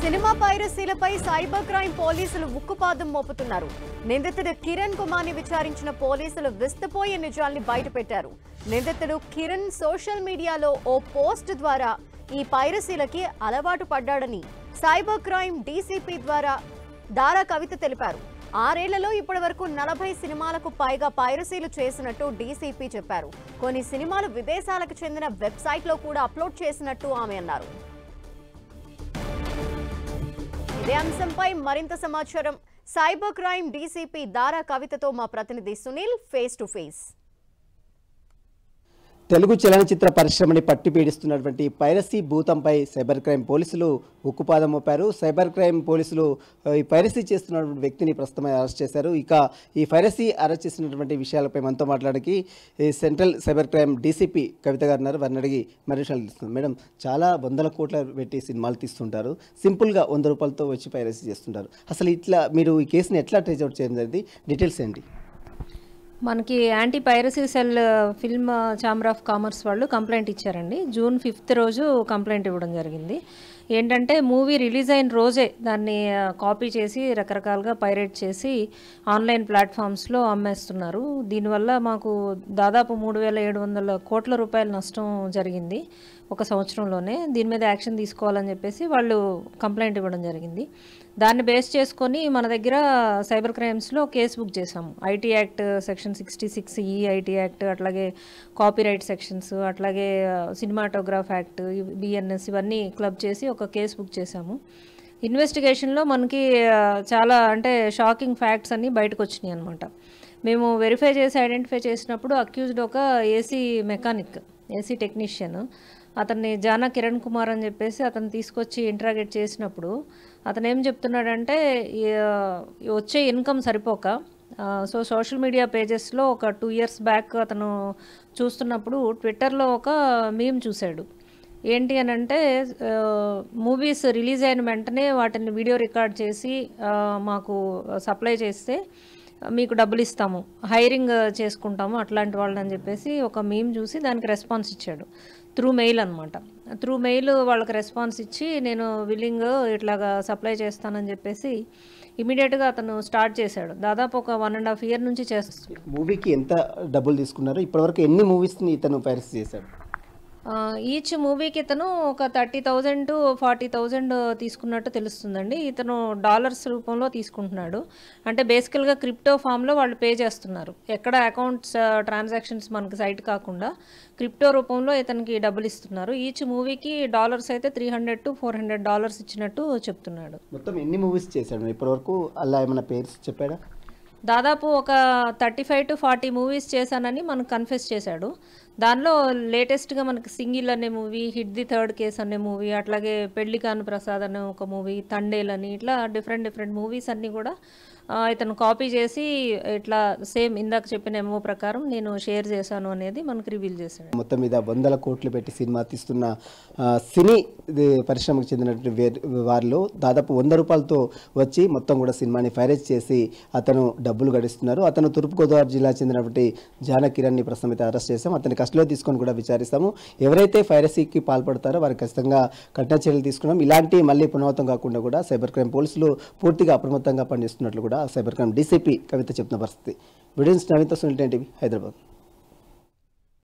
Cinema పైరసీలపై cyber crime పోలీసులు ఉక్కుపాదం మోపుతున్నారు. నిందితుడు కిరణ్ కుమార్ని విచారించిన పోలీసులు విస్తుపోయే నిజాల్ని బయటపెట్టారు. నిందితుడు కిరణ్ సోషల్ మీడియాలో ఓ పోస్ట్ ద్వారా ఈ పైరసీలకి అలవాటు పడ్డాడని సైబర్ క్రైమ్ డీసీపీ దారా కవిత తెలిపారు. 6 ఏళ్లలో ఇప్పటివరకు 40 సినిమాలకు పైగా పైరసీలు చేసినట్టు డీసీపీ చెప్పారు. కొన్ని సినిమాలు విదేశాలకు చెందిన వెబ్సైట్లో కూడా అప్లోడ్ చేసినట్టు ఆమె అన్నారు. ఇదే అంశంపై మరింత సమాచారం సైబర్ క్రైమ్ డీసీపీ దారా కవితతో మా ప్రతినిధి Sunil face to face. Telugu చలనచిత్ర పరిశ్రమని పట్టి పీడిస్తున్నటువంటి పైరసీ భూతంపై సైబర్ క్రైమ్ పోలీసులు ఉక్కుపాదం మోపారు. సైబర్ క్రైమ్ పోలీసులు ఈ పైరసీ చేస్తున్నటువంటి వ్యక్తిని ప్రస్తుతం అరెస్ట్ చేశారు. ఇక ఈ పైరసీ అరెస్ట్ చేసినటువంటి విషయాలపై మనతో మాట్లాడడానికి సెంట్రల్ సైబర్ క్రైమ్ డీసీపీ కవిత గారు ఉన్నారు. వారిని అడిగి మరి విషయాలు తీస్తున్నారు. మేడం, చాలా 100 కోట్ల పెట్టి సినిమాలు తీస్తుంటారు, సింపుల్గా 100 రూపాయలతో వచ్చి పైరసీ చేస్తుంటారు. అసలు ఇట్లా మీరు ఈ కేసుని ఎట్లా ట్రేస్ అవుట్ చేయడం జరిగింది? డీటెయిల్స్ ఏంటి? మనకి anti piracy cell film chamber of commerce వాళ్ళు కంప్లైంట్ ఇచ్చారండి. జూన్ 5th రోజు కంప్లైంట్ ఇవ్వడం జరిగింది. ఏంటంటే మూవీ రిలీజ్ అయిన రోజే దాన్ని కాపీ చేసి రకరకాలుగా పైరేట్ చేసి ఆన్లైన్ ప్లాట్ఫామ్స్లో అమ్మేస్తున్నారు. దీనివల్ల మాకు దాదాపు 3,700 కోట్ల రూపాయల నష్టం జరిగింది ఒక సంవత్సరంలోనే. దీని మీద యాక్షన్ తీసుకోవాలని చెప్పేసి వాళ్ళు కంప్లైంట్ ఇవ్వడం జరిగింది. దాన్ని బేస్ చేసుకొని మన దగ్గర సైబర్ క్రైమ్స్లో కేసు బుక్ చేసాము. IT act section 66E IT act, అట్లాగే కాపీరైట్ సెక్షన్స్, అట్లాగే సినిమాటోగ్రాఫ్ యాక్ట్, బిఎన్ఎస్ ఇవన్నీ క్లబ్ చేసి ఒక కేసు బుక్ చేసాము. ఇన్వెస్టిగేషన్లో మనకి చాలా అంటే షాకింగ్ ఫ్యాక్ట్స్ అన్నీ బయటకు వచ్చినాయి అనమాట. మేము వెరిఫై చేసి ఐడెంటిఫై చేసినప్పుడు అక్యూజ్డ్ ఒక ఏసీ మెకానిక్, ఏసీ టెక్నీషియన్, అతన్ని జానా కిరణ్ కుమార్ అని చెప్పేసి అతను తీసుకొచ్చి ఇంట్రాగేట్ చేసినప్పుడు అతను ఏం చెప్తున్నాడంటే వచ్చే ఇన్కమ్ సరిపోక సోషల్ మీడియా పేజెస్లో ఒక 2 years బ్యాక్ అతను చూస్తున్నప్పుడు ట్విట్టర్లో ఒక మీమ్ చూశాడు. ఏంటి అని అంటే మూవీస్ రిలీజ్ అయిన వెంటనే వాటిని వీడియో రికార్డ్ చేసి మాకు సప్లై చేస్తే మీకు డబ్బులు ఇస్తాము, హైరింగ్ చేసుకుంటాము అట్లాంటి వాళ్ళని అని చెప్పేసి ఒక మీమ్ చూసి దానికి రెస్పాన్స్ ఇచ్చాడు. త్రూ మెయిల్ అనమాట. త్రూ మెయిల్ వాళ్ళకి రెస్పాన్స్ ఇచ్చి నేను విల్లింగ్ ఇట్లాగా సప్లై చేస్తానని చెప్పేసి ఇమీడియట్గా అతను స్టార్ట్ చేశాడు. దాదాపు ఒక 1.5 year నుంచి చేస్తాడు. మూవీకి ఎంత డబ్బులు తీసుకున్నారు? ఇప్పటివరకు ఎన్ని మూవీస్ని ఇతను పైరసీ చేశాడు? ఈచ్ మూవీకి ఇతను ఒక 30,000 to 40,000 తీసుకున్నట్టు తెలుస్తుందండి. ఇతను డాలర్స్ రూపంలో తీసుకుంటున్నాడు. అంటే బేసికల్గా క్రిప్టో ఫామ్లో వాళ్ళు పే చేస్తున్నారు. ఎక్కడ అకౌంట్స్ ట్రాన్సాక్షన్స్ మనకి సైట్ కాకుండా క్రిప్టో రూపంలో ఇతనికి డబ్బులు ఇస్తున్నారు. ఈచ్ మూవీకి డాలర్స్ అయితే $300 to $400 ఇచ్చినట్టు చెప్తున్నాడు. మొత్తం ఎన్ని మూవీస్ చేశాడు ఇప్పటివరకు? అలా ఏమైనా పేర్స్ చెప్పాడా? దాదాపు ఒక 35 to 40 మూవీస్ చేశానని మనకు కన్ఫెస్ చేశాడు. దానిలో లేటెస్ట్గా మనకి సింగిల్ అనే movie, hit the third case అనే మూవీ, అట్లాగే పెళ్లికాను ప్రసాద్ అనే ఒక మూవీ, తండేల్ అని, ఇట్లా డిఫరెంట్ మూవీస్ అన్నీ కూడా ఇతను కాపీ చేసి ఇట్లా సేమ్ ఇందాక చెప్పిన ఎంఓ ప్రకారం నేను షేర్ చేశాను అనేది మనకు రివీల్ చేశాడు. మొత్తం మీద 100 కోట్లు పెట్టి సినిమా తీస్తున్న సినీ పరిశ్రమకు చెందినటువంటి వారిలో దాదాపు 100 రూపాయలతో వచ్చి మొత్తం కూడా సినిమాని పైరేట్ చేసి అతను డబ్బులు గడిస్తున్నారు. అతను తూర్పుగోదావరి జిల్లా చెందినటువంటి జానా కిరణ్ని ప్రస్తుతం అయితే అరెస్ట్ చేస్తాం. అతని కస్టడీలో తీసుకొని కూడా విచారిస్తాము. ఎవరైతే పైరసీకి పాల్పడతారో వారికి ఖచ్చితంగా కఠిన చర్యలు తీసుకున్నాం. ఇలాంటి మళ్ళీ పునరావృతం కాకుండా కూడా సైబర్ క్రైమ్ పోలీసులు పూర్తిగా అప్రమత్తంగా పనిచేస్తున్నట్లు కూడా సైబర్ క్రైమ్ డీసీపీ కవిత చెప్తున్న పరిస్థితి. వీడియోస్ నవీన్తో సునీల్ టీవీ హైదరాబాద్.